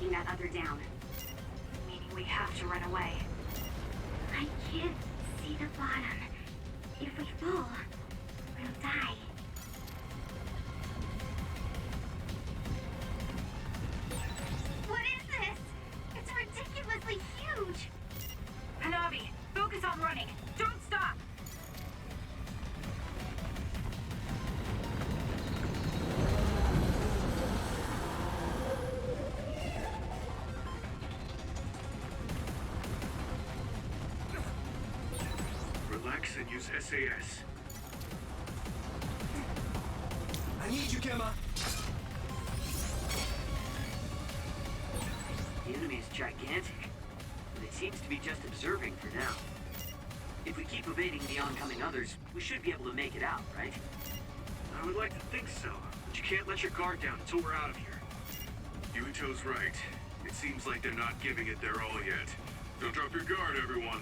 taking that other down. Meaning we have to run away. I can't see the bottom. If we fall, we'll die. What is this? It's ridiculously huge! Hanabi, focus on running. Don't stop! Relax and use SAS. I need you, Gemma. The enemy is gigantic, but it seems to be just observing for now. If we keep evading the oncoming others, we should be able to make it out, right? I would like to think so, but you can't let your guard down until we're out of here. Yuito's right. It seems like they're not giving it their all yet. Don't drop your guard, everyone.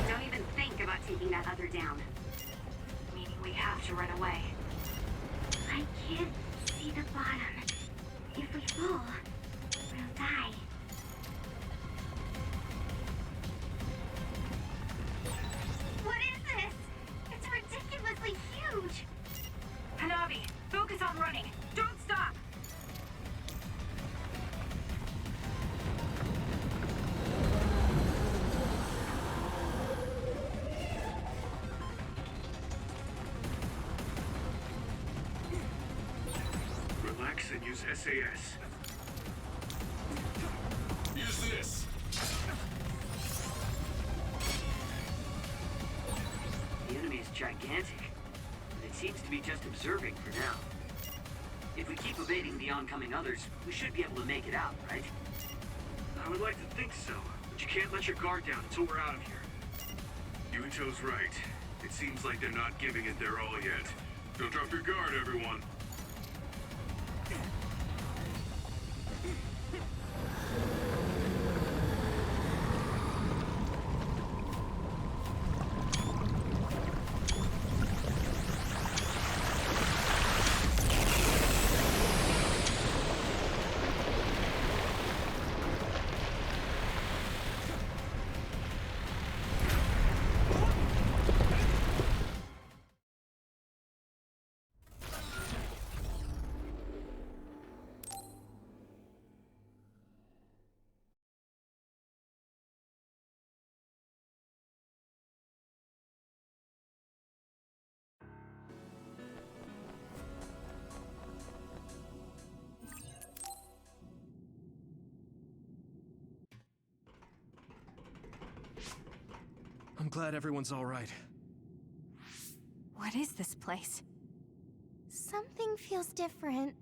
Don't even think about taking that other down. Meaning we have to run away. I can't see the bottom. If we fall, we'll die. What is this? It's ridiculously huge! Hanabi, focus on running. Don't stop! Relax and use SAS. Use this. The enemy is gigantic, but it seems to be just observing for now. If we keep evading the oncoming others, we should be able to make it out, right? I would like to think so, but you can't let your guard down until we're out of here. Yuito's right. It seems like they're not giving it their all yet. Don't drop your guard, everyone. I'm glad everyone's all right. What is this place? Something feels different.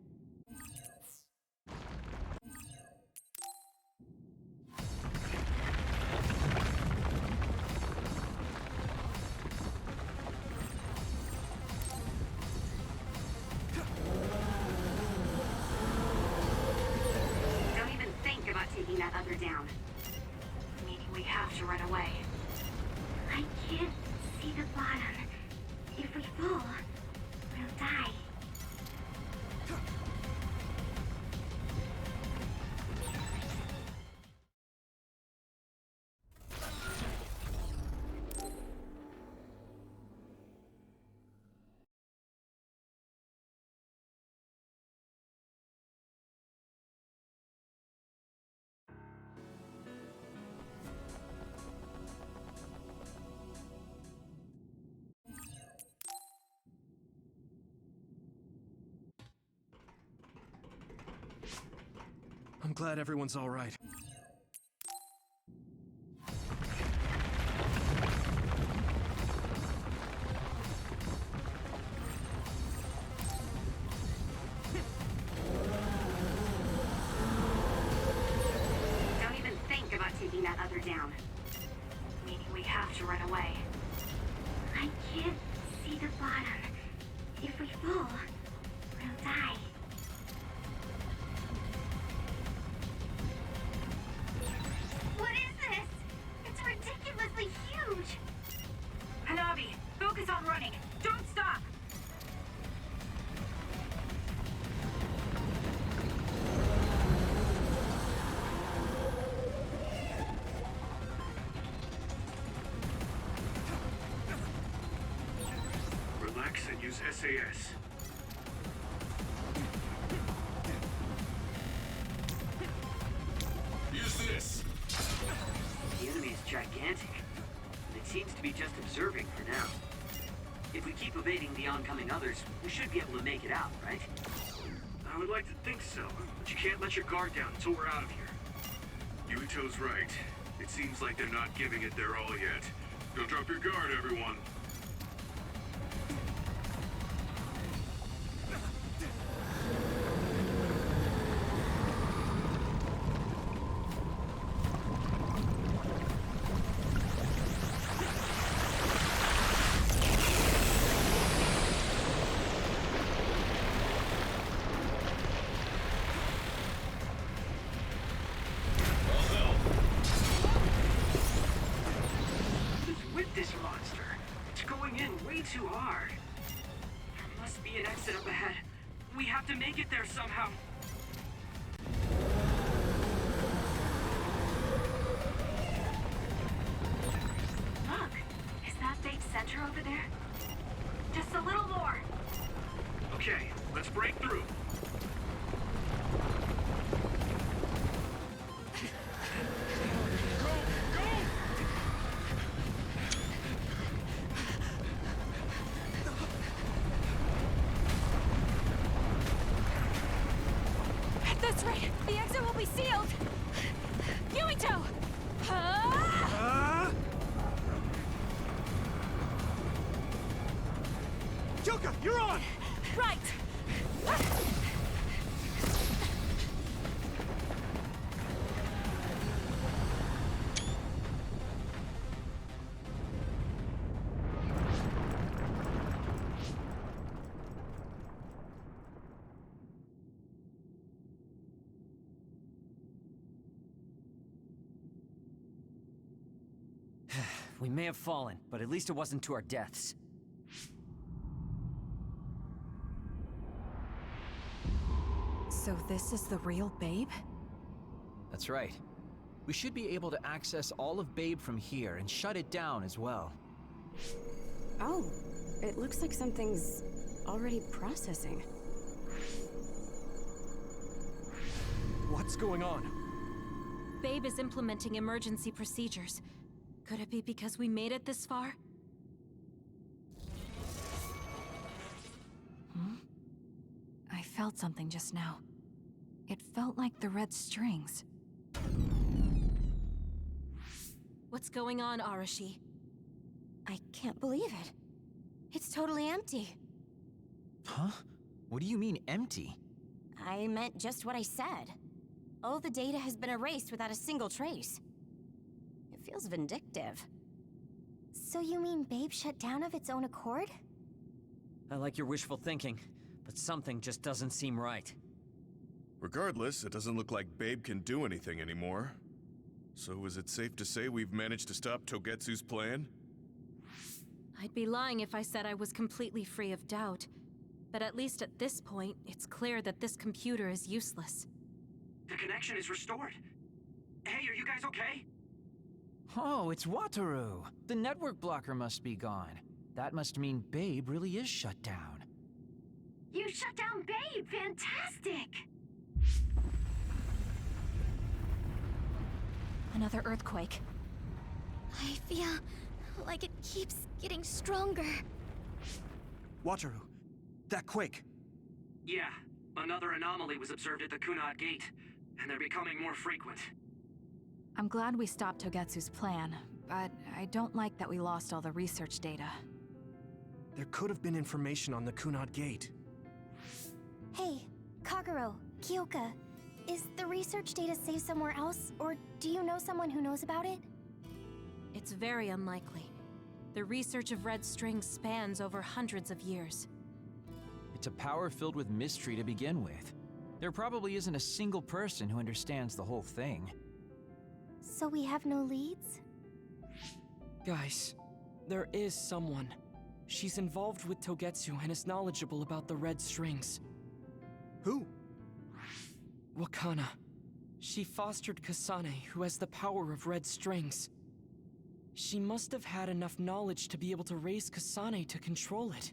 Don't even think about taking that other down. Meaning we have to run away. I can't see the bottom. If we fall, we'll die. I'm glad everyone's all right. Don't even think about taking that other down. Meaning we have to run away. I can't see the bottom. If we fall, we'll die. What is this? It's ridiculously huge! Hanabi, focus on running. Don't stop! Relax and use SAS. Use this. The enemy is gigantic, and it seems to be just observing for now. If we keep evading the oncoming others, we should be able to make it out, right? I would like to think so, but you can't let your guard down until we're out of here. Yuito's right. It seems like they're not giving it their all yet. Don't drop your guard, everyone. Who's with this monster? It's going in way too hard. There must be an exit up ahead. We have to make it there somehow. Look, is that big center over there? Just a little more. Okay, let's break through. At this rate, the exit will be sealed! Yuito! Kyoka, you're on! Right! We may have fallen, but at least it wasn't to our deaths. So this is the real Babe? That's right. We should be able to access all of Babe from here and shut it down as well. Oh, it looks like something's already processing. What's going on? Babe is implementing emergency procedures. Could it be because we made it this far? I felt something just now. It felt like the red strings. What's going on, Arashi? I can't believe it. It's totally empty. Huh? What do you mean, empty? I meant just what I said. All the data has been erased without a single trace. It feels vindictive. So you mean Babe shut down of its own accord? I like your wishful thinking, but something just doesn't seem right. Regardless, it doesn't look like Babe can do anything anymore. So is it safe to say we've managed to stop Togetsu's plan? I'd be lying if I said I was completely free of doubt. But at least at this point, it's clear that this computer is useless. The connection is restored. Hey, are you guys okay? Oh, it's Wataru. The network blocker must be gone. That must mean Babe really is shut down. You shut down Babe! Fantastic! Another earthquake. I feel like it keeps getting stronger. Wataru, that quake. Yeah, another anomaly was observed at the Kunad Gate. and they're becoming more frequent. I'm glad we stopped Togetsu's plan, but I don't like that we lost all the research data. There could have been information on the Kunad Gate. Hey, Kagero, Kyoka, is the research data saved somewhere else, or do you know someone who knows about it? It's very unlikely. The research of red strings spans over hundreds of years. It's a power filled with mystery to begin with. There probably isn't a single person who understands the whole thing. So we have no leads? Guys, there is someone. She's involved with Togetsu and is knowledgeable about the red strings. Who? Wakana. She fostered Kasane, who has the power of red strings. She must have had enough knowledge to be able to raise Kasane to control it.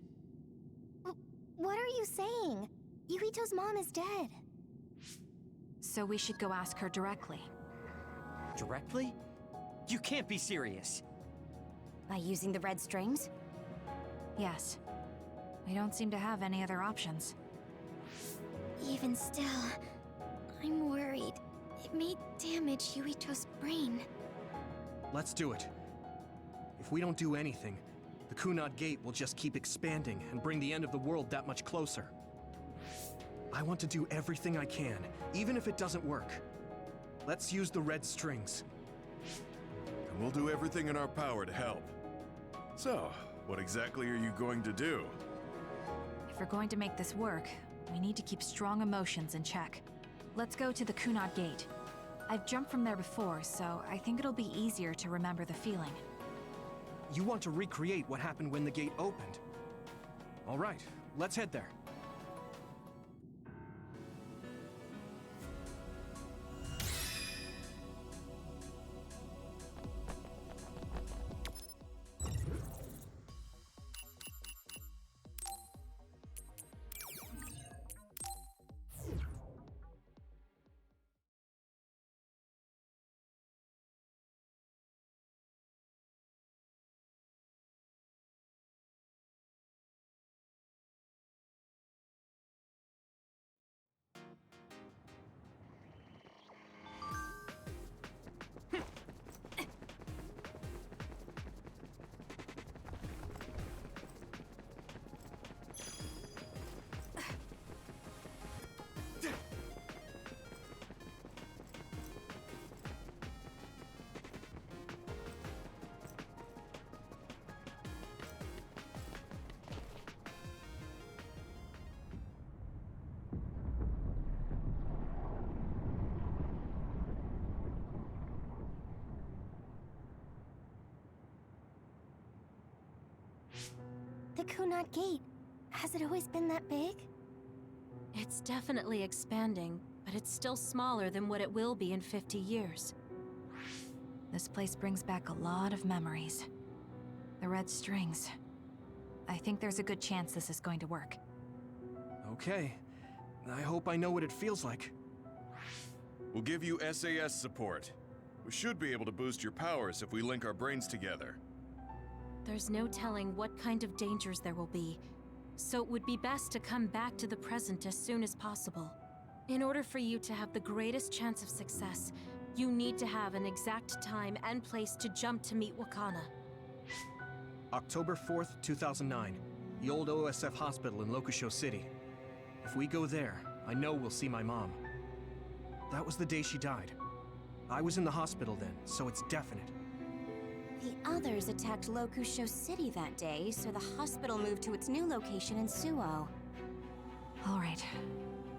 What are you saying? Yuhito's mom is dead. So we should go ask her directly. Directly? You can't be serious. By using the red strings? Yes. We don't seem to have any other options. Even still, I'm worried. It may damage Yuito's brain. Let's do it. If we don't do anything, the Kunad Gate will just keep expanding and bring the end of the world that much closer. I want to do everything I can, even if it doesn't work. Let's use the red strings. And we'll do everything in our power to help. So, what exactly are you going to do? If we're going to make this work, we need to keep strong emotions in check. Let's go to the Kunad Gate. I've jumped from there before, so I think it'll be easier to remember the feeling. You want to recreate what happened when the gate opened? All right, let's head there. The Kunad Gate. Has it always been that big? It's definitely expanding, but it's still smaller than what it will be in 50 years. This place brings back a lot of memories. The red strings. I think there's a good chance this is going to work. Okay. I hope I know what it feels like. We'll give you SAS support. We should be able to boost your powers if we link our brains together. There's no telling what kind of dangers there will be, so it would be best to come back to the present as soon as possible. In order for you to have the greatest chance of success, you need to have an exact time and place to jump to meet Wakana. October 4th, 2009. The old OSF hospital in Lokusho City. If we go there, I know we'll see my mom. That was the day she died. I was in the hospital then, so it's definite. The others attacked Lokusho City that day, so the hospital moved to its new location in Suo. All right.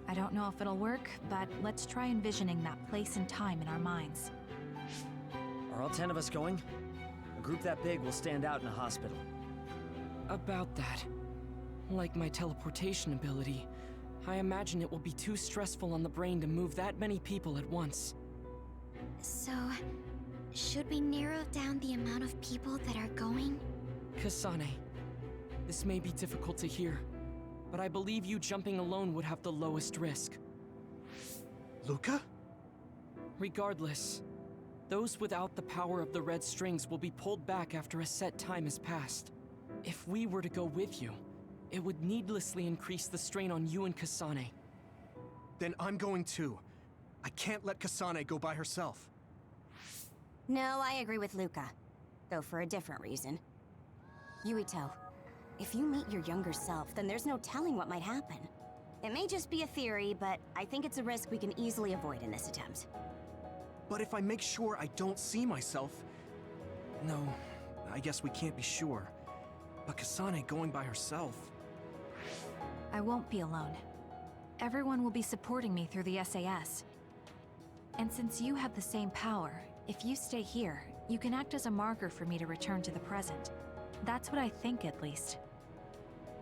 I don't know if it'll work, but let's try envisioning that place and time in our minds. Are all 10 of us going? A group that big will stand out in a hospital. About that. Like my teleportation ability, I imagine it will be too stressful on the brain to move that many people at once. So, should we narrow down the amount of people that are going? Kasane, this may be difficult to hear, but I believe you jumping alone would have the lowest risk. Luca? Regardless, those without the power of the red strings will be pulled back after a set time has passed. If we were to go with you, it would needlessly increase the strain on you and Kasane. Then I'm going too. I can't let Kasane go by herself. No, I agree with Luca. Though for a different reason. Yuito, if you meet your younger self, then there's no telling what might happen. It may just be a theory, but I think it's a risk we can easily avoid in this attempt. But if I make sure I don't see myself... No, I guess we can't be sure. But Kasane going by herself... I won't be alone. Everyone will be supporting me through the SAS. And since you have the same power, if you stay here, you can act as a marker for me to return to the present. That's what I think, at least.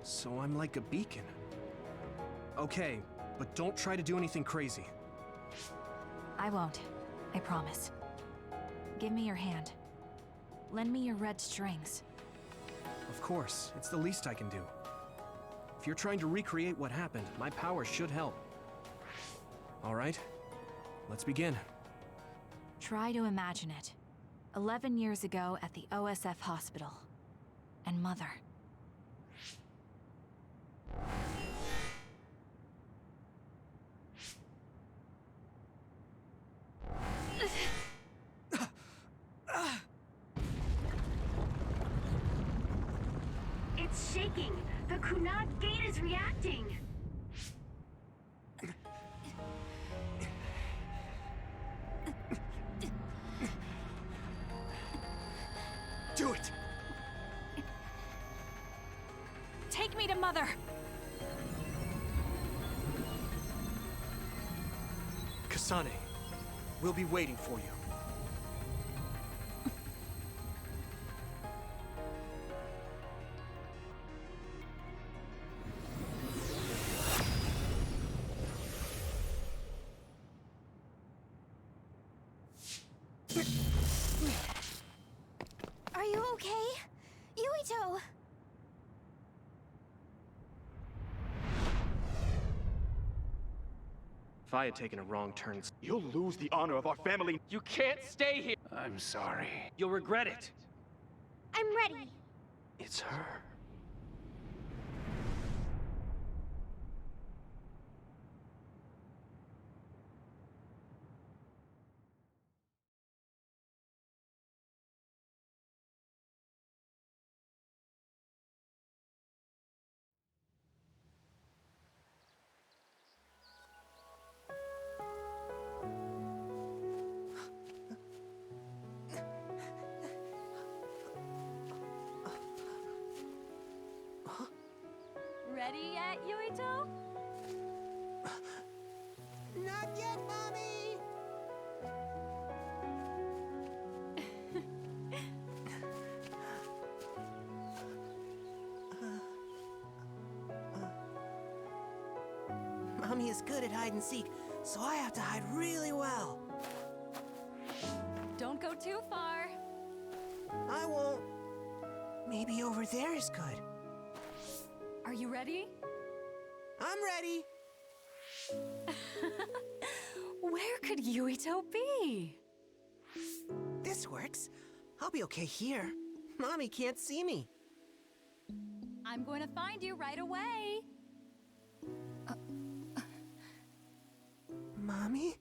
So I'm like a beacon. Okay, but don't try to do anything crazy. I won't. I promise. Give me your hand. Lend me your red strings. Of course, it's the least I can do. If you're trying to recreate what happened, my power should help. All right, let's begin. Try to imagine it. 11 years ago at the OSF hospital. And Mother. It's shaking. The Kunad gate is reacting. Do it! Take me to Mother! Kasane, we'll be waiting for you. Are you okay? Yuito! If I had taken a wrong turn... You'll lose the honor of our family. You can't stay here! I'm sorry. You'll regret it. I'm ready. It's her. Ready yet, Yuito? Not yet, Mommy! Mommy is good at hide and seek, so I have to hide really well. Don't go too far. I won't. Maybe over there is good. Are you ready? I'm ready. Where could Yuito be? This works. I'll be okay here. Mommy can't see me. I'm going to find you right away. Mommy?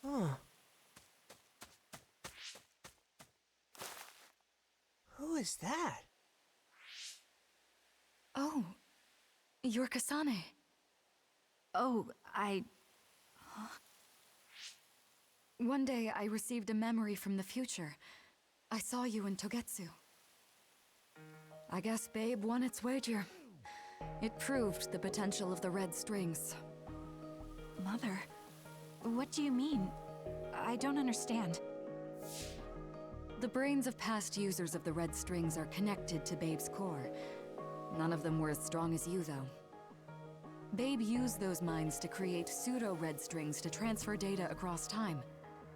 Oh. Who is that? Oh, you're Kasane. Oh, One day I received a memory from the future. I saw you in Togetsu. I guess Babe won its wager. It proved the potential of the red strings. Mother, what do you mean? I don't understand. The brains of past users of the red strings are connected to Babe's core. None of them were as strong as you, though. Babe used those minds to create pseudo-red strings to transfer data across time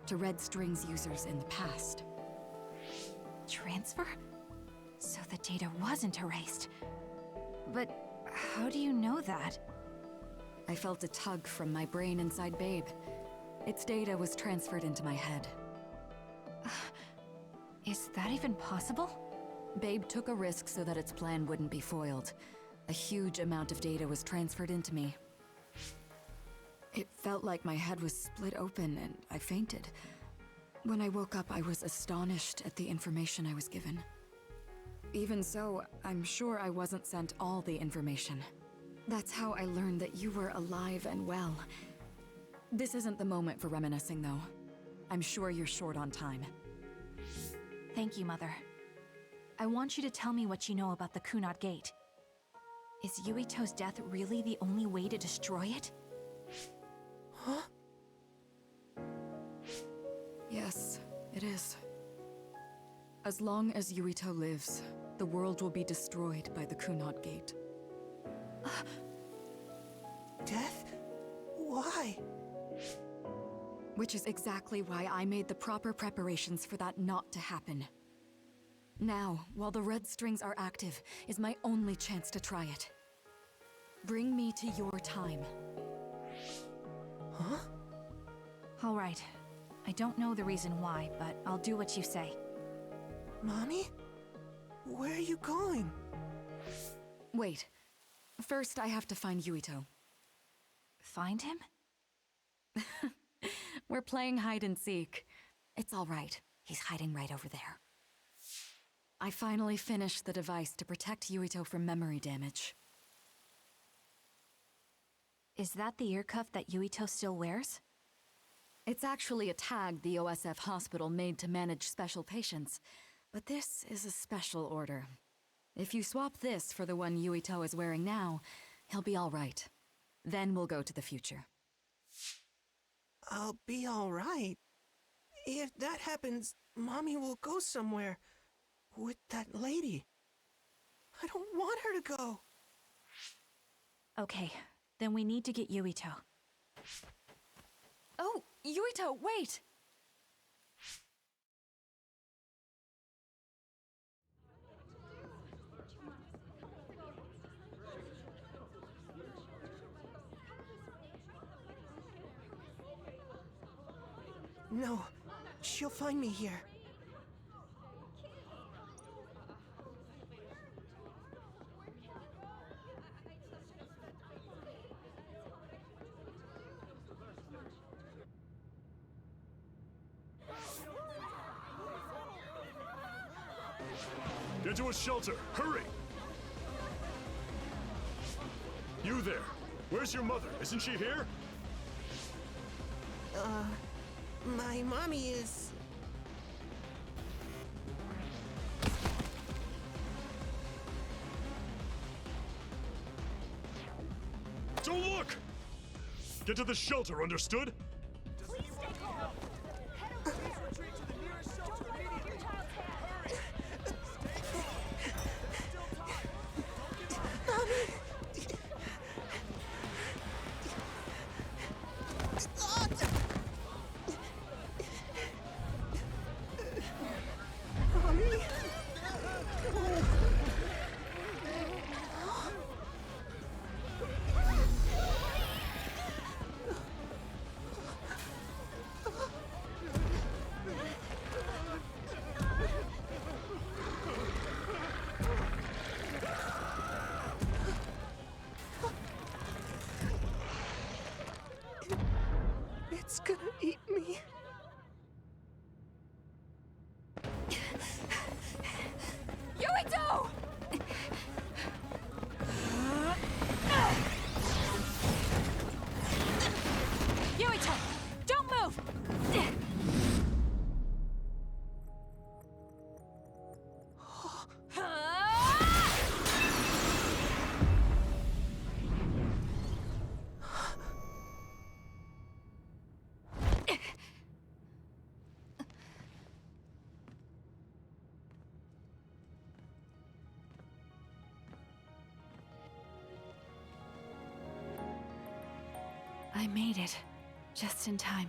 to red strings users in the past. Transfer? So the data wasn't erased. But how do you know that? I felt a tug from my brain inside Babe. Its data was transferred into my head. Is that even possible? Babe took a risk so that its plan wouldn't be foiled. A huge amount of data was transferred into me. It felt like my head was split open and I fainted. When I woke up, I was astonished at the information I was given. Even so, I'm sure I wasn't sent all the information. That's how I learned that you were alive and well. This isn't the moment for reminiscing, though. I'm sure you're short on time. Thank you, Mother. I want you to tell me what you know about the Kunad Gate. Is Yuito's death really the only way to destroy it? Huh? Yes, it is. As long as Yuito lives, the world will be destroyed by the Kunad Gate. Death? Why? Which is exactly why I made the proper preparations for that not to happen. Now, while the red strings are active, is my only chance to try it. Bring me to your time. Huh? All right. I don't know the reason why, but I'll do what you say. Mommy? Where are you going? Wait. First, I have to find Yuito. Find him? We're playing hide and seek. It's all right. He's hiding right over there. I finally finished the device to protect Yuito from memory damage. Is that the ear cuff that Yuito still wears? It's actually a tag the OSF hospital made to manage special patients, but this is a special order. If you swap this for the one Yuito is wearing now, he'll be all right. Then we'll go to the future. I'll be all right. If that happens, Mommy will go somewhere. With that lady. I don't want her to go. Okay, then we need to get Yuito. Oh, Yuito, wait! No, she'll find me here. Get to a shelter! Hurry! You there! Where's your mother? Isn't she here? My mommy is... Don't look! Get to the shelter, understood? Please stay calm. Head over there. Retreat to the nearest shelter immediately. Your child's hand. Mommy! Mommy? It's gonna eat me. Yuito! Yuito! Don't move! I made it. Just in time.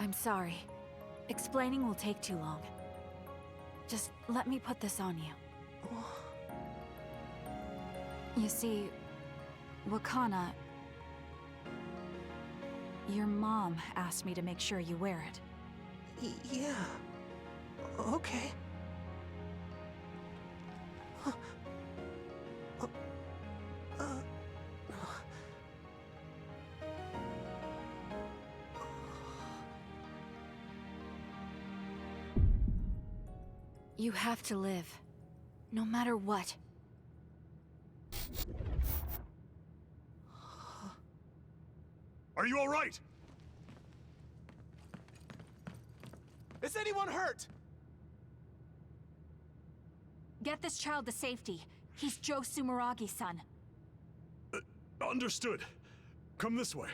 I'm sorry. Explaining will take too long. Just let me put this on you. You see, Wakana... Your mom asked me to make sure you wear it. Yeah. Okay. You have to live, no matter what. Are you all right? Is anyone hurt? Get this child to safety. He's Joe Sumeragi's son. Understood. Come this way.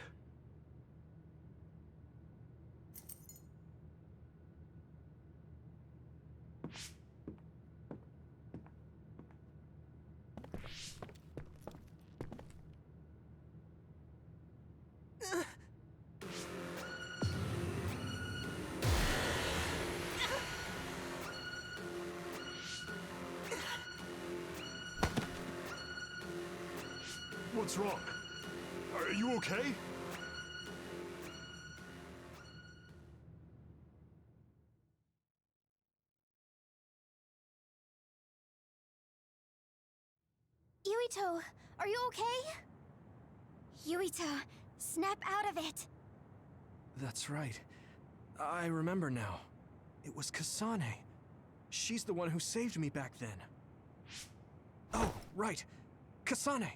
What's wrong? Are you okay? Yuito, are you okay? Yuito, snap out of it. That's right. I remember now. It was Kasane. She's the one who saved me back then. Oh, right. Kasane!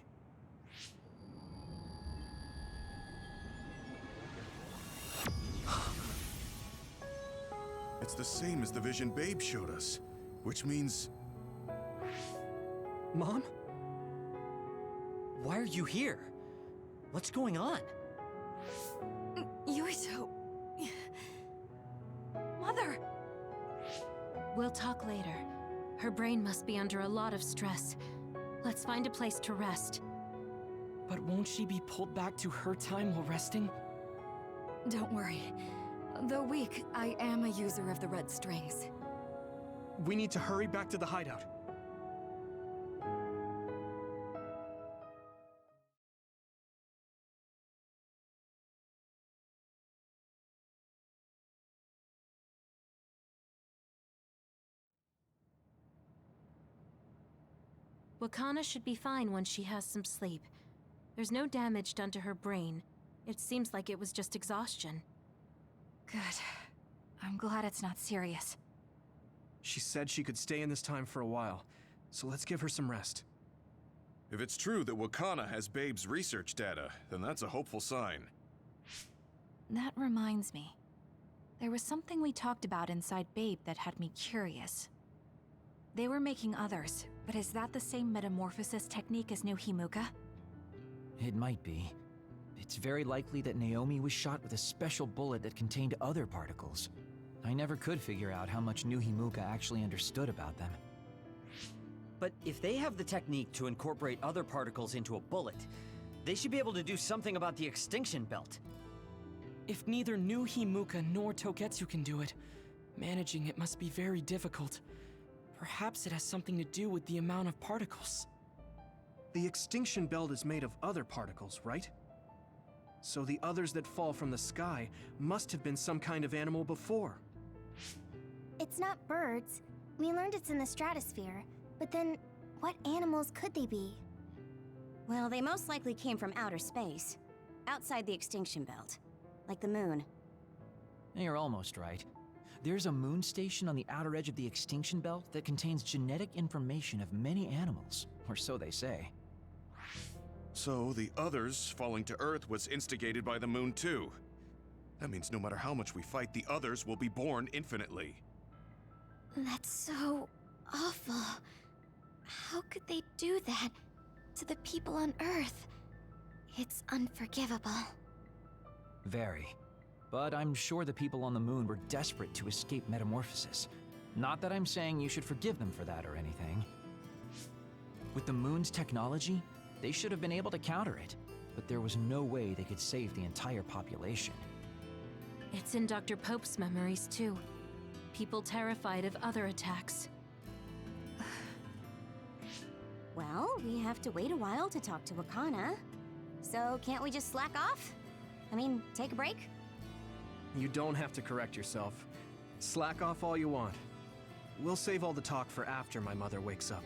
It's the same as the vision Babe showed us, which means... Mom? Why are you here? What's going on? Yuito... Mother! We'll talk later. Her brain must be under a lot of stress. Let's find a place to rest. But won't she be pulled back to her time while resting? Don't worry. Though weak, I am a user of the red strings. We need to hurry back to the hideout. Wakana should be fine once she has some sleep. There's no damage done to her brain. It seems like it was just exhaustion. Good. I'm glad it's not serious. She said she could stay in this time for a while, so let's give her some rest. If it's true that Wakana has Babe's research data, then that's a hopeful sign. That reminds me. There was something we talked about inside Babe that had me curious. They were making others, but is that the same metamorphosis technique as New Himuka? It might be. It's very likely that Naomi was shot with a special bullet that contained other particles. I never could figure out how much New Himuka actually understood about them. But if they have the technique to incorporate other particles into a bullet, they should be able to do something about the extinction belt. If neither New Himuka nor Togetsu can do it, managing it must be very difficult. Perhaps it has something to do with the amount of particles. The extinction belt is made of other particles, right? So the others that fall from the sky must have been some kind of animal before. It's not birds. We learned it's in the stratosphere. But then, what animals could they be? Well, they most likely came from outer space. Outside the extinction belt. Like the moon. You're almost right. There's a moon station on the outer edge of the extinction belt that contains genetic information of many animals, or so they say. So the others falling to Earth was instigated by the moon too. That means no matter how much we fight, the others will be born infinitely. That's so awful. How could they do that to the people on Earth? It's unforgivable. Very. But I'm sure the people on the moon were desperate to escape metamorphosis. Not that I'm saying you should forgive them for that or anything. With the moon's technology, they should have been able to counter it, but there was no way they could save the entire population. It's in Dr. Pope's memories, too. People terrified of other attacks. Well, we have to wait a while to talk to Wakana. So can't we just slack off? I mean, take a break? You don't have to correct yourself. Slack off all you want. We'll save all the talk for after my mother wakes up.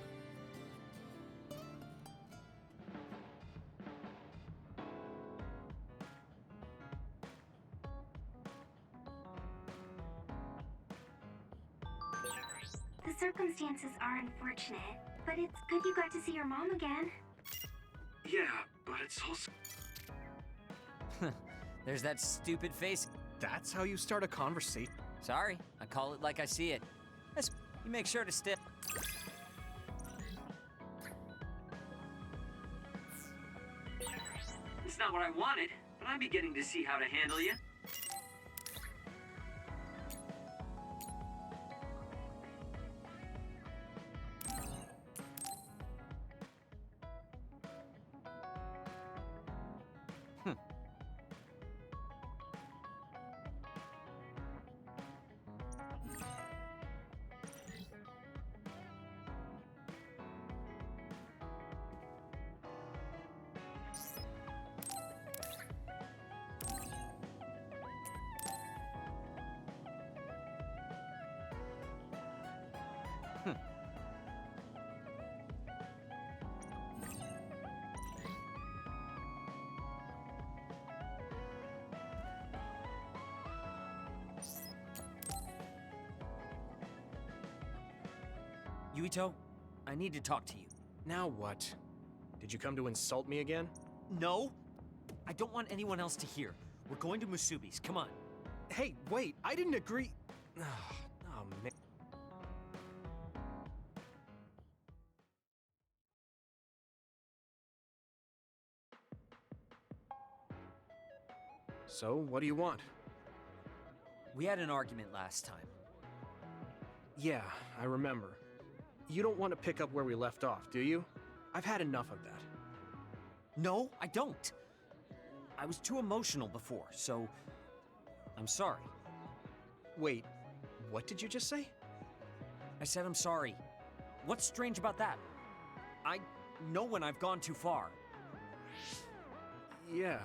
The circumstances are unfortunate, but it's good you got to see your mom again. Yeah, but it's also... There's that stupid face. That's how you start a conversation? Sorry, I call it like I see it. You make sure to stick. It's not what I wanted, but I'm beginning to see how to handle you. Yuito, I need to talk to you. Now what? Did you come to insult me again? No! I don't want anyone else to hear. We're going to Musubi's, come on. Hey, wait, I didn't agree. Oh, man. So, what do you want? We had an argument last time. Yeah, I remember. You don't want to pick up where we left off, do you? I've had enough of that. No, I don't. I was too emotional before, so I'm sorry. Wait, what did you just say? I said I'm sorry. What's strange about that? I know when I've gone too far. Yeah,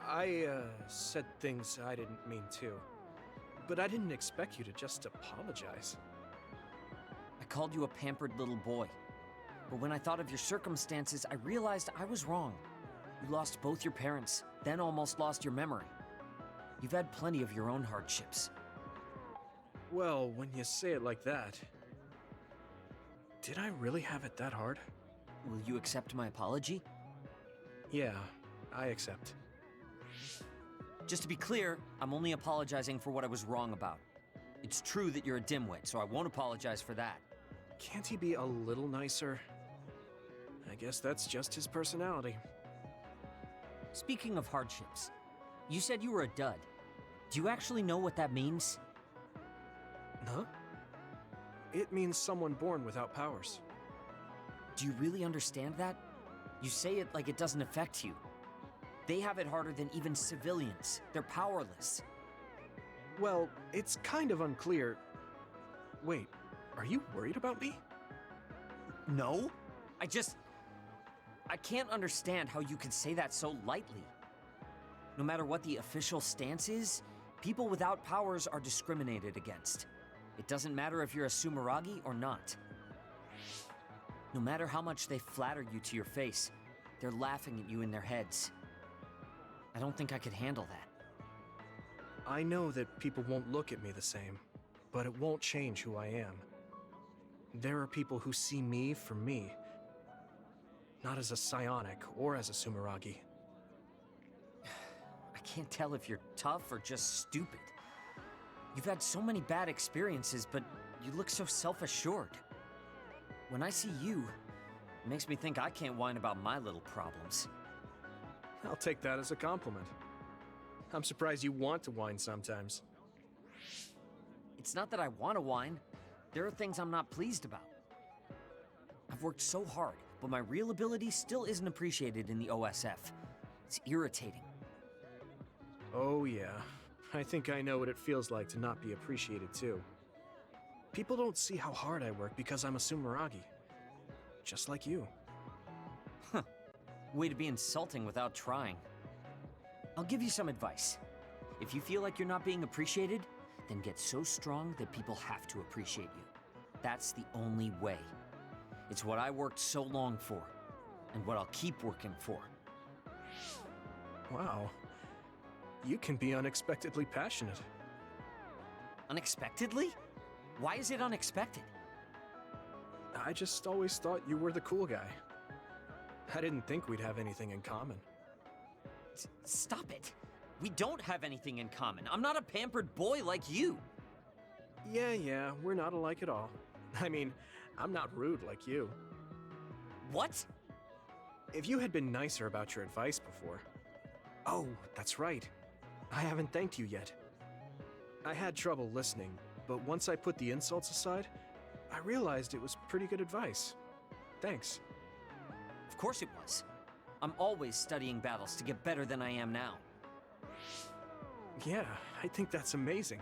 I said things I didn't mean to. But I didn't expect you to just apologize. I called you a pampered little boy. But when I thought of your circumstances, I realized I was wrong. You lost both your parents, then almost lost your memory. You've had plenty of your own hardships. Well, when you say it like that... Did I really have it that hard? Will you accept my apology? Yeah, I accept. Just to be clear, I'm only apologizing for what I was wrong about. It's true that you're a dimwit, so I won't apologize for that. Can't he be a little nicer? I guess that's just his personality. Speaking of hardships, you said you were a dud. Do you actually know what that means? Huh? It means someone born without powers. Do you really understand that? You say it like it doesn't affect you. They have it harder than even civilians. They're powerless. Well, it's kind of unclear. Wait, are you worried about me? No. I can't understand how you could say that so lightly. No matter what the official stance is, people without powers are discriminated against. It doesn't matter if you're a Sumeragi or not. No matter how much they flatter you to your face, they're laughing at you in their heads. I don't think I could handle that. I know that people won't look at me the same, but it won't change who I am. There are people who see me for me, not as a psionic or as a Sumeragi. I can't tell if you're tough or just stupid. You've had so many bad experiences, but you look so self-assured. When I see you, it makes me think I can't whine about my little problems. I'll take that as a compliment. I'm surprised you want to whine sometimes. It's not that I want to whine. There are things I'm not pleased about. I've worked so hard, but my real ability still isn't appreciated in the OSF. It's irritating. Oh yeah, I think I know what it feels like to not be appreciated too. People don't see how hard I work because I'm a Sumeragi. Just like you. Huh. Way to be insulting without trying. I'll give you some advice. If you feel like you're not being appreciated, then get so strong that people have to appreciate you. That's the only way. It's what I worked so long for, and what I'll keep working for. Wow. You can be unexpectedly passionate. Unexpectedly? Why is it unexpected? I just always thought you were the cool guy. I didn't think we'd have anything in common. Stop it. We don't have anything in common. I'm not a pampered boy like you. Yeah, we're not alike at all. I mean, I'm not rude like you. What? If you had been nicer about your advice before... Oh, that's right. I haven't thanked you yet. I had trouble listening, but once I put the insults aside, I realized it was pretty good advice. Thanks. Of course it was. I'm always studying battles to get better than I am now. Yeah, I think that's amazing.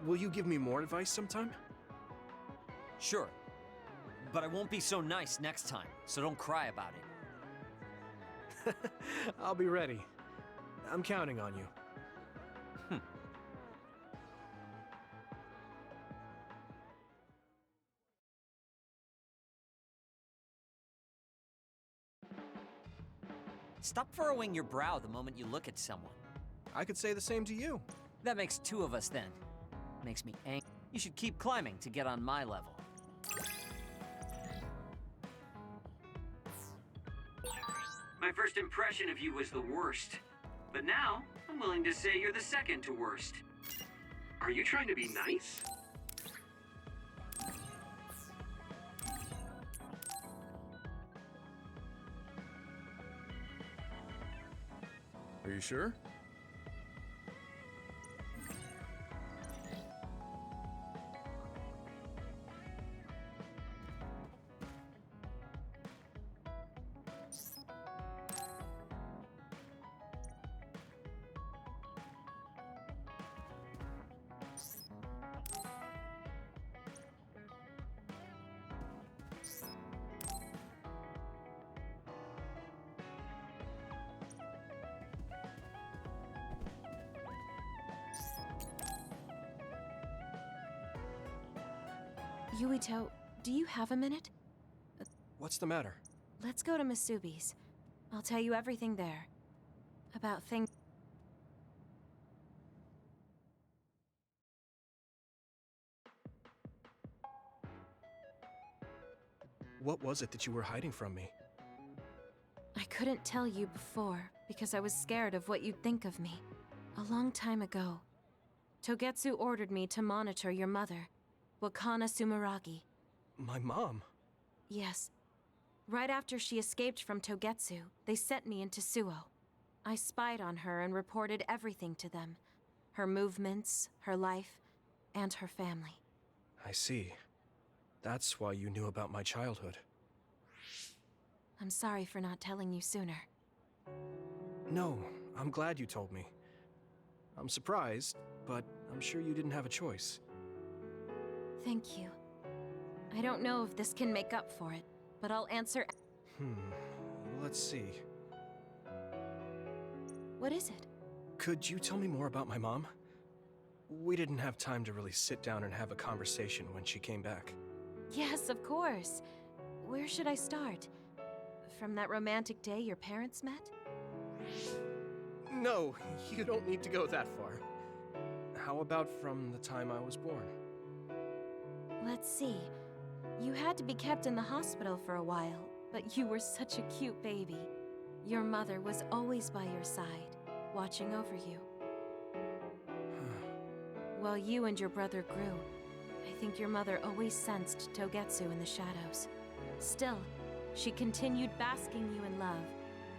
Will you give me more advice sometime? Sure. But I won't be so nice next time, so don't cry about it. I'll be ready. I'm counting on you. Stop furrowing your brow the moment you look at someone. I could say the same to you. That makes two of us then. Makes me angry. You should keep climbing to get on my level. My first impression of you was the worst. But now, I'm willing to say you're the second to worst. Are you trying to be nice? Are you sure? Yuito, do you have a minute? What's the matter? Let's go to Masubi's. I'll tell you everything there. About things... What was it that you were hiding from me? I couldn't tell you before because I was scared of what you'd think of me. A long time ago, Togetsu ordered me to monitor your mother, Wakana Sumeragi. My mom? Yes. Right after she escaped from Togetsu, they sent me into Suo. I spied on her and reported everything to them. Her movements, her life, and her family. I see. That's why you knew about my childhood. I'm sorry for not telling you sooner. No, I'm glad you told me. I'm surprised, but I'm sure you didn't have a choice. Thank you. I don't know if this can make up for it, but I'll answer... Let's see. What is it? Could you tell me more about my mom? We didn't have time to really sit down and have a conversation when she came back. Yes, of course. Where should I start? From that romantic day your parents met? No, you don't need to go that far. How about from the time I was born? Let's see. You had to be kept in the hospital for a while, but you were such a cute baby. Your mother was always by your side, watching over you. While you and your brother grew, I think your mother always sensed Togetsu in the shadows. Still, she continued basking you in love,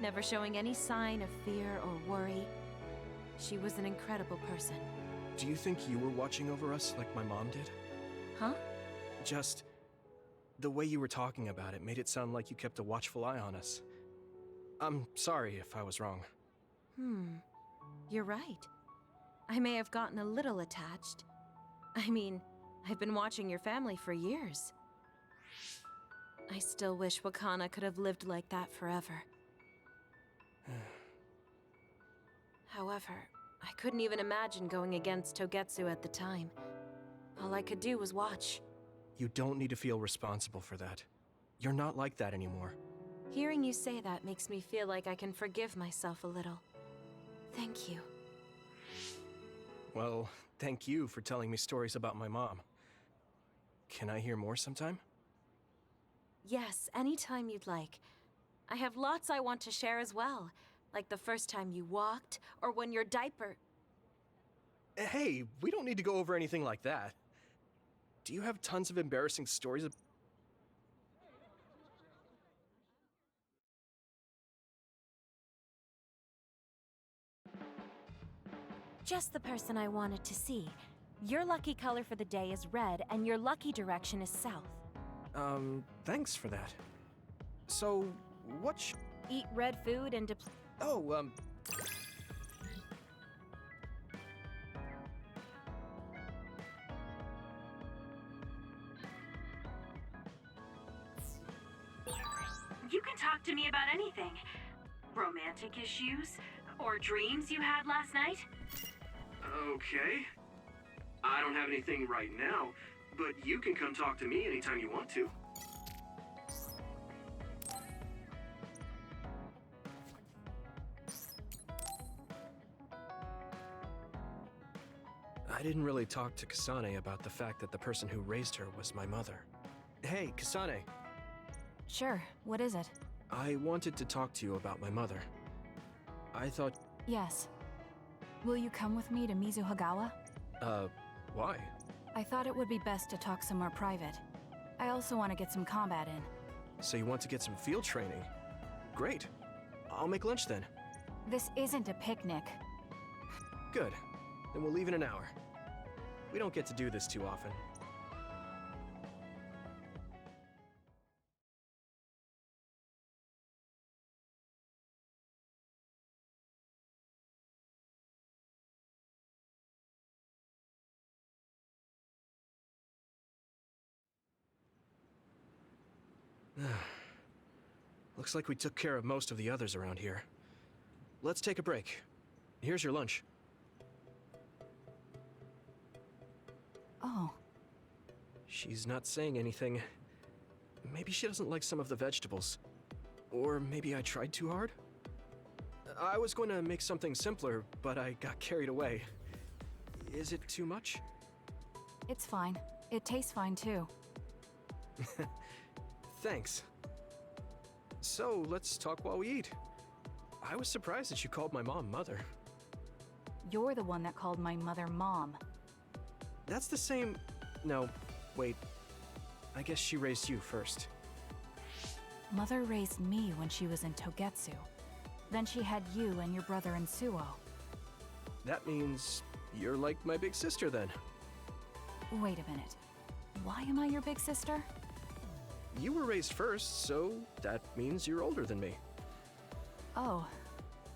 never showing any sign of fear or worry. She was an incredible person. Do you think you were watching over us like my mom did? Huh? Just... the way you were talking about it made it sound like you kept a watchful eye on us. I'm sorry if I was wrong. You're right. I may have gotten a little attached. I mean, I've been watching your family for years. I still wish Wakana could have lived like that forever. However, I couldn't even imagine going against Togetsu at the time. All I could do was watch. You don't need to feel responsible for that. You're not like that anymore. Hearing you say that makes me feel like I can forgive myself a little. Thank you. Well, thank you for telling me stories about my mom. Can I hear more sometime? Yes, anytime you'd like. I have lots I want to share as well, like the first time you walked, or when your diaper... Hey, we don't need to go over anything like that. Do you have tons of embarrassing stories of... Just the person I wanted to see. Your lucky color for the day is red, and your lucky direction is south. Thanks for that. So, Eat red food and You can talk to me about anything. Romantic issues, or dreams you had last night. Okay. I don't have anything right now, but you can come talk to me anytime you want to. I didn't really talk to Kasane about the fact that the person who raised her was my mother. Hey, Kasane. Sure, what is it? I wanted to talk to you about my mother. I thought... Yes. Will you come with me to Mizuhagawa? Why? I thought it would be best to talk somewhere private. I also want to get some combat in. So you want to get some field training? Great. I'll make lunch then. This isn't a picnic. Good. Then we'll leave in an hour. We don't get to do this too often. Looks like we took care of most of the others around here. Let's take a break. Here's your lunch. Oh. She's not saying anything. Maybe she doesn't like some of the vegetables. Or maybe I tried too hard? I was going to make something simpler, but I got carried away. Is it too much? It's fine. It tastes fine too. Thanks. So, let's talk while we eat. I was surprised that you called my mom Mother. You're the one that called my mother Mom. That's the same... No, wait. I guess she raised you first. Mother raised me when she was in Togetsu. Then she had you and your brother in Suo. That means you're like my big sister then. Wait a minute. Why am I your big sister? You were raised first, so that means you're older than me. Oh,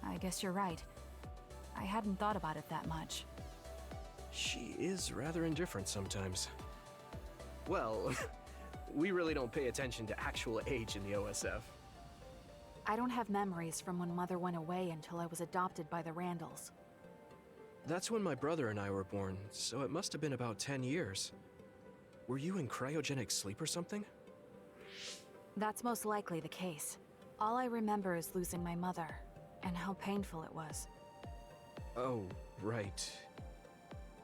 I guess you're right. I hadn't thought about it that much. She is rather indifferent sometimes. Well, we really don't pay attention to actual age in the OSF. I don't have memories from when Mother went away until I was adopted by the Randalls. That's when my brother and I were born, so it must have been about 10 years. Were you in cryogenic sleep or something? That's most likely the case. All I remember is losing my mother, and how painful it was. Oh, right.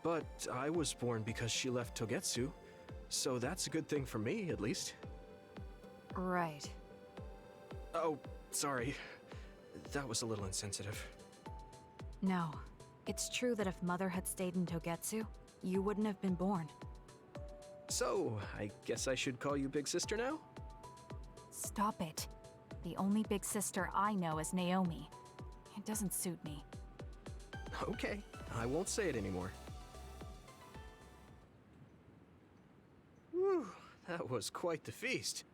But I was born because she left Togetsu, so that's a good thing for me, at least. Right. Oh, sorry. That was a little insensitive. No. It's true that if Mother had stayed in Togetsu, you wouldn't have been born. So, I guess I should call you Big Sister now? Stop it. The only big sister I know is Naomi. It doesn't suit me. Okay, I won't say it anymore. Whew, that was quite the feast.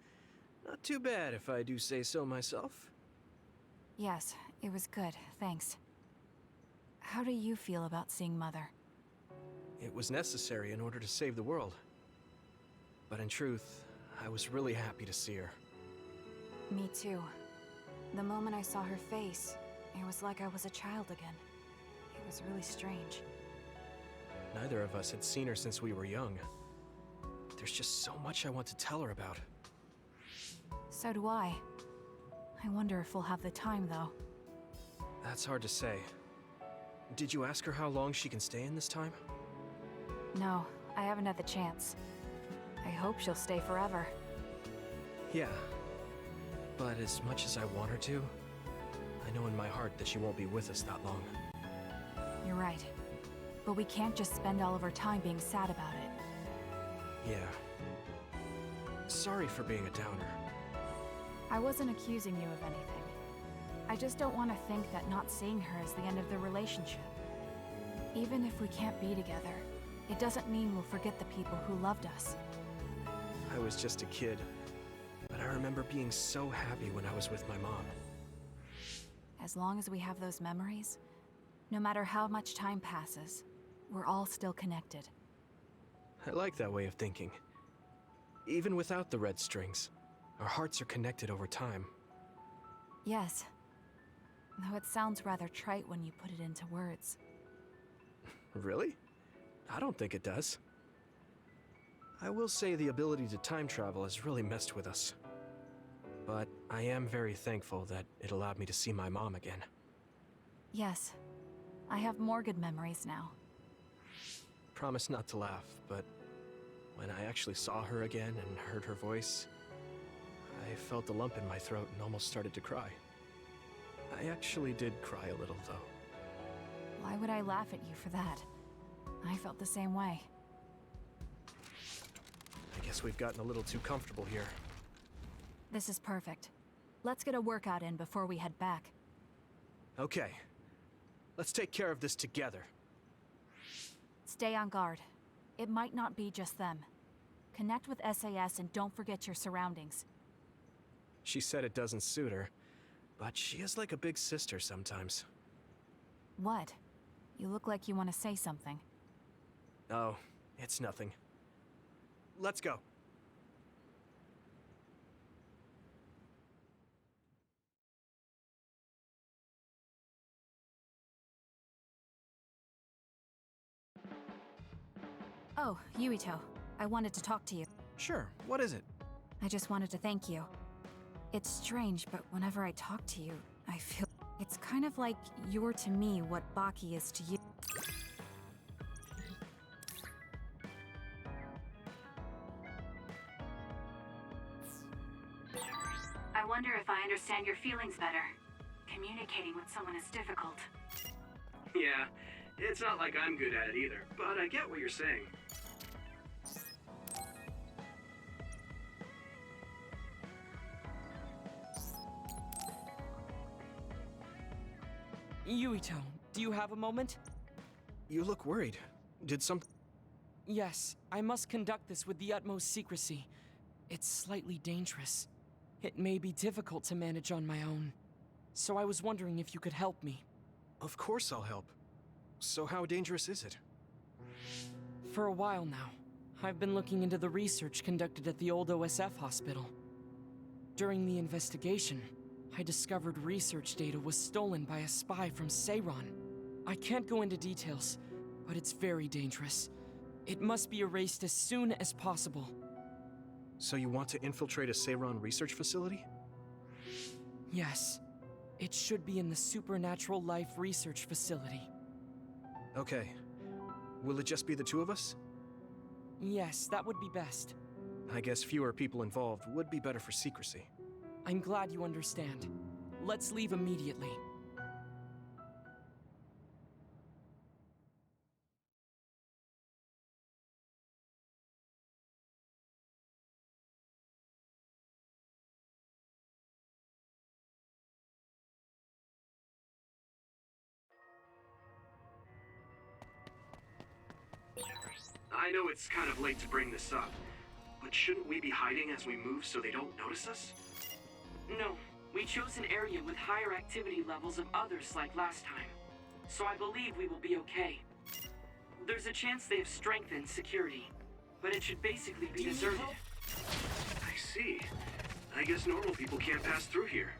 Not too bad if I do say so myself. Yes, it was good, thanks. How do you feel about seeing Mother? It was necessary in order to save the world. But in truth, I was really happy to see her. Me too. The moment I saw her face, it was like I was a child again. It was really strange. Neither of us had seen her since we were young. There's just so much I want to tell her about. So do I. I wonder if we'll have the time, though. That's hard to say. Did you ask her how long she can stay in this time? No, I haven't had the chance. I hope she'll stay forever. Yeah. But as much as I want her to, I know in my heart that she won't be with us that long. You're right. But we can't just spend all of our time being sad about it. Yeah. Sorry for being a downer. I wasn't accusing you of anything. I just don't want to think that not seeing her is the end of the relationship. Even if we can't be together, it doesn't mean we'll forget the people who loved us. I was just a kid, but I remember being so happy when I was with my mom. As long as we have those memories, no matter how much time passes, we're all still connected. I like that way of thinking. Even without the red strings, our hearts are connected over time. Yes. Though it sounds rather trite when you put it into words. Really? I don't think it does. I will say the ability to time travel has really messed with us. But I am very thankful that it allowed me to see my mom again. Yes. I have more good memories now. Promise not to laugh, but when I actually saw her again and heard her voice, I felt a lump in my throat and almost started to cry. I actually did cry a little, though. Why would I laugh at you for that? I felt the same way. I guess we've gotten a little too comfortable here. This is perfect. Let's get a workout in before we head back. Okay. Let's take care of this together. Stay on guard. It might not be just them. Connect with SAS and don't forget your surroundings. She said it doesn't suit her, but she is like a big sister sometimes. What? You look like you want to say something. Oh, it's nothing. Let's go. Oh, Yuito. I wanted to talk to you. Sure, what is it? I just wanted to thank you. It's strange, but whenever I talk to you, I feel... It's kind of like you're to me what Baki is to you. I wonder if I understand your feelings better. Communicating with someone is difficult. Yeah, it's not like I'm good at it either, but I get what you're saying. Yuito, do you have a moment? You look worried. Did something... Yes, I must conduct this with the utmost secrecy. It's slightly dangerous. It may be difficult to manage on my own. So I was wondering if you could help me. Of course I'll help. So how dangerous is it? For a while now, I've been looking into the research conducted at the old OSF hospital. During the investigation, I discovered research data was stolen by a spy from Seiron. I can't go into details, but it's very dangerous. It must be erased as soon as possible. So you want to infiltrate a Seiron research facility? Yes. It should be in the Supernatural Life Research Facility. Okay. Will it just be the two of us? Yes, that would be best. I guess fewer people involved would be better for secrecy. I'm glad you understand. Let's leave immediately. I know it's kind of late to bring this up, but shouldn't we be hiding as we move so they don't notice us? No, we chose an area with higher activity levels of others like last time. So I believe we will be okay. There's a chance they have strengthened security, but it should basically be deserted. I see. I guess normal people can't pass through here.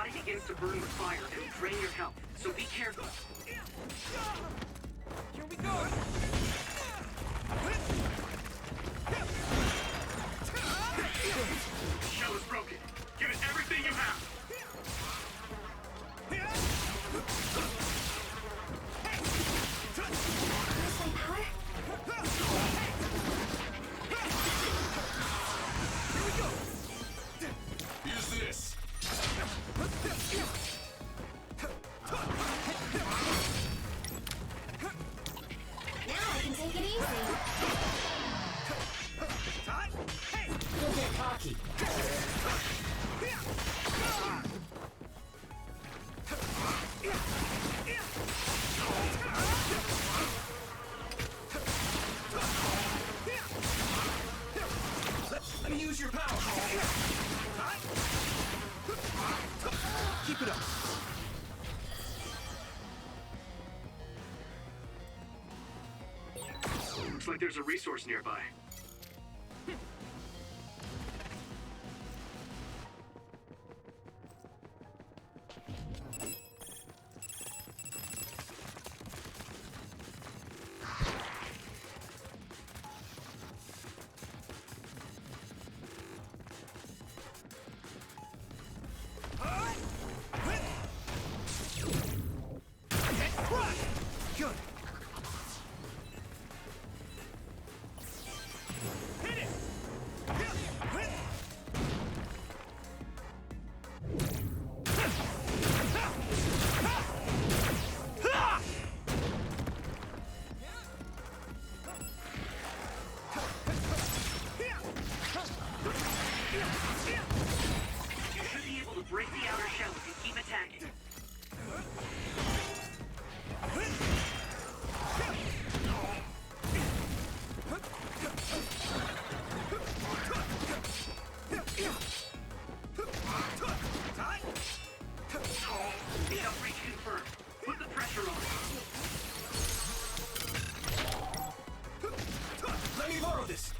body begins to burn with fire, it'll drain your health, so be careful. Here we go! The shell is broken. Give it everything you have. Use this. Now I can take it easy. Don't get cocky. Let me use your power. Keep it up. Looks like there's a resource nearby. Good. You should be able to break the outer shell if you keep attacking. Shell breach confirmed. Put the pressure on. Let me borrow this.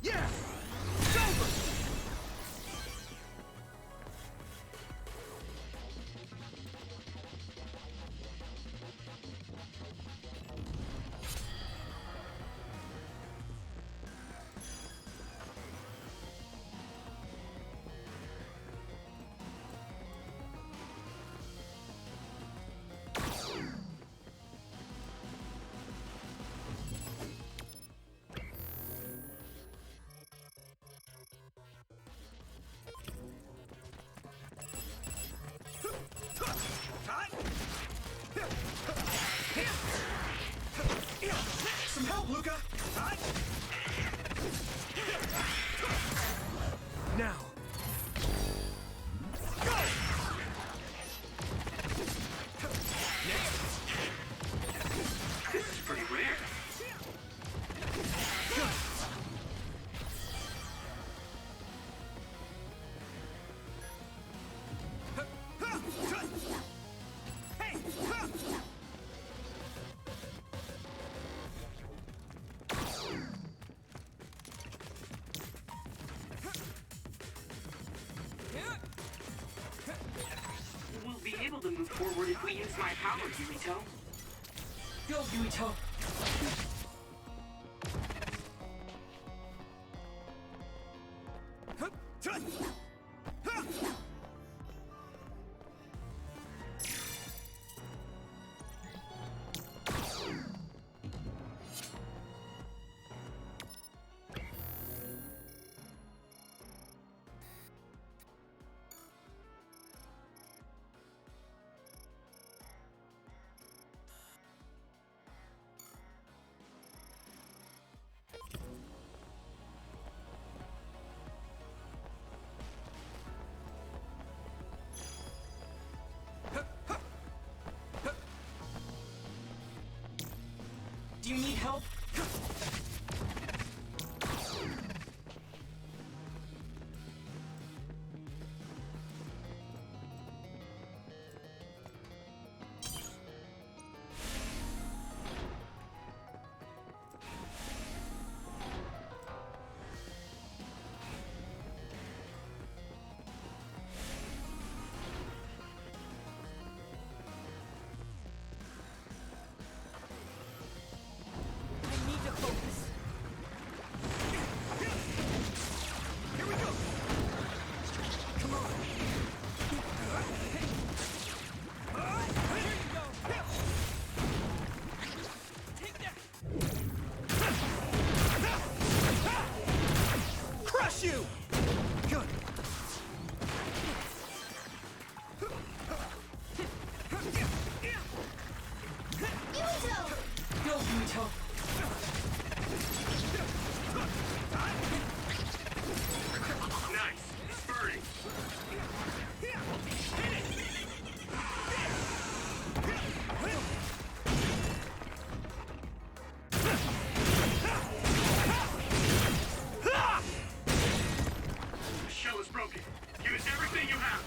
Yeah! It's over! Some help, Luca! Now! Go! Next! This is pretty rare. We'll be able to move forward if we use my power, Yurito. Go, Yurito! Do you need help? Nice. It's burning. The shell is broken. Give us everything you have.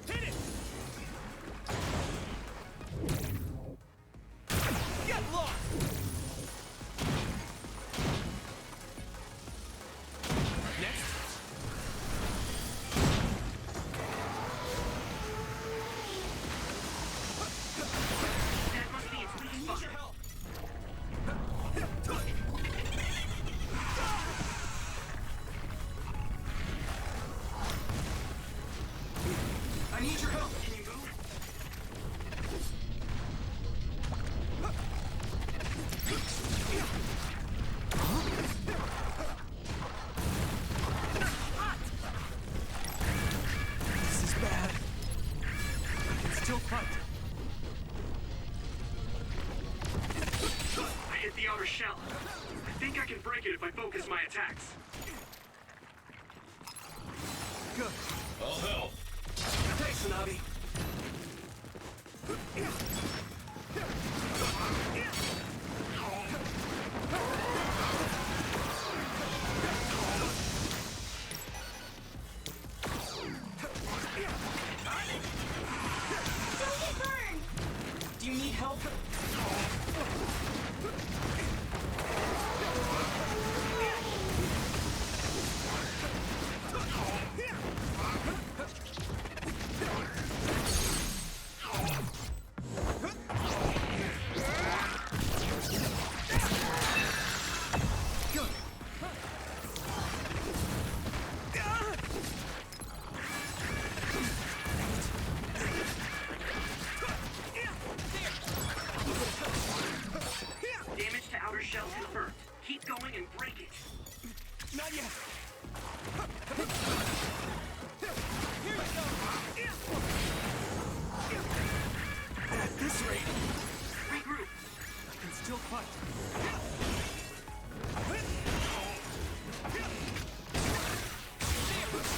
Hit it! Get lost! Next. That must be its weak spot. I need your help. Can you move? This is bad. I can still fight. I hit the outer shell. I think I can break it if I focus my attacks. Good. I'll help. Thanks, Nabi. Do you need help? Damage to outer shell confirmed. Keep going and break it. Not yet. At this rate, Regroup. I can still fight.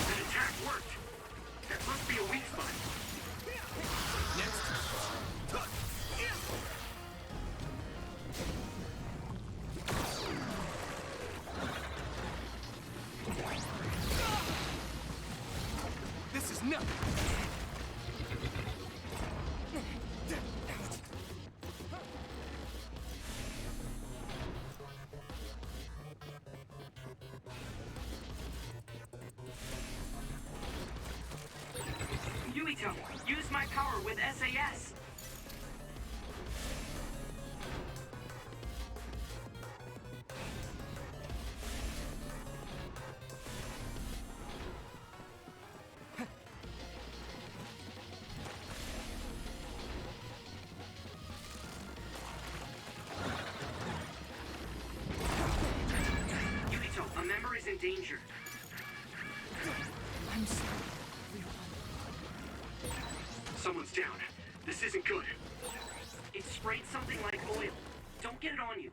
That attack worked. That must be a weak spot. Next. This is nothing. Yuito, use my power with SAS. Yuito, a member is in danger. I'm sorry. Someone's down. This isn't good. It sprayed something like oil. Don't get it on you.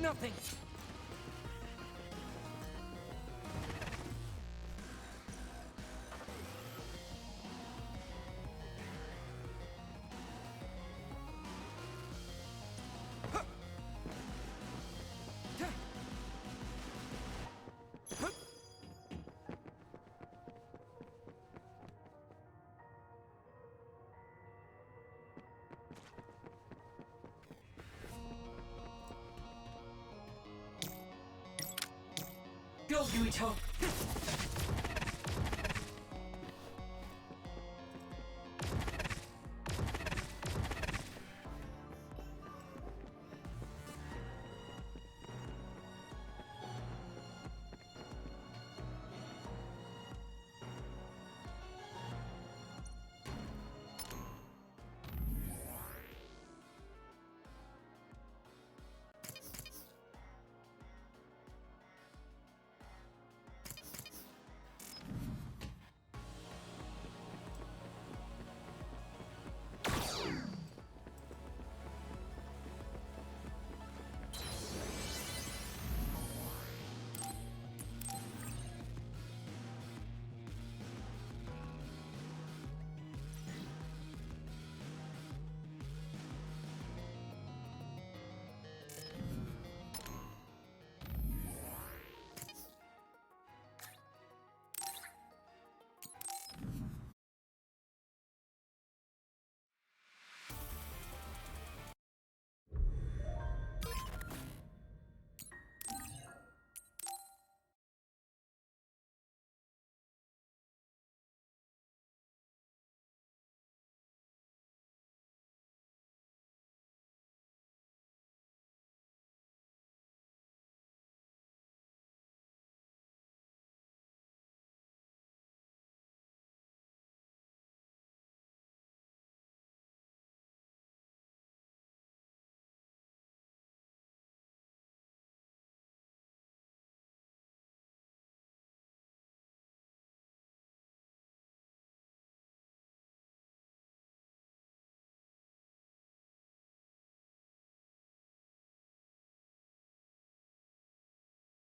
nothing! Go, Yuito!